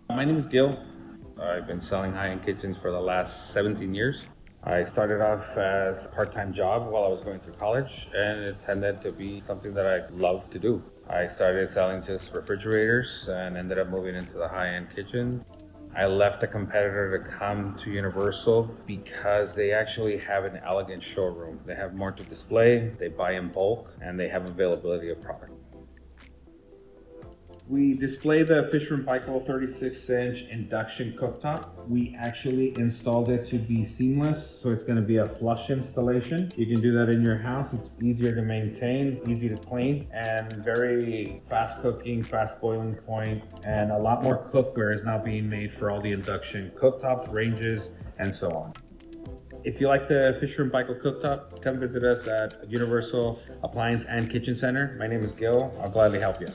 My name is Gil. I've been selling high-end kitchens for the last 17 years. I started off as a part-time job while I was going through college, and it tended to be something that I love to do. I started selling just refrigerators and ended up moving into the high-end kitchen. I left a competitor to come to Universal because they actually have an elegant showroom. They have more to display, they buy in bulk, and they have availability of product. We display the Fisher Paykel 36-inch induction cooktop. We actually installed it to be seamless, so it's going to be a flush installation. You can do that in your house. It's easier to maintain, easy to clean, and very fast cooking, fast boiling point, and a lot more cookware is now being made for all the induction cooktops, ranges, and so on. If you like the Fisher Paykel cooktop, come visit us at Universal Appliance and Kitchen Center. My name is Gil. I'll gladly help you.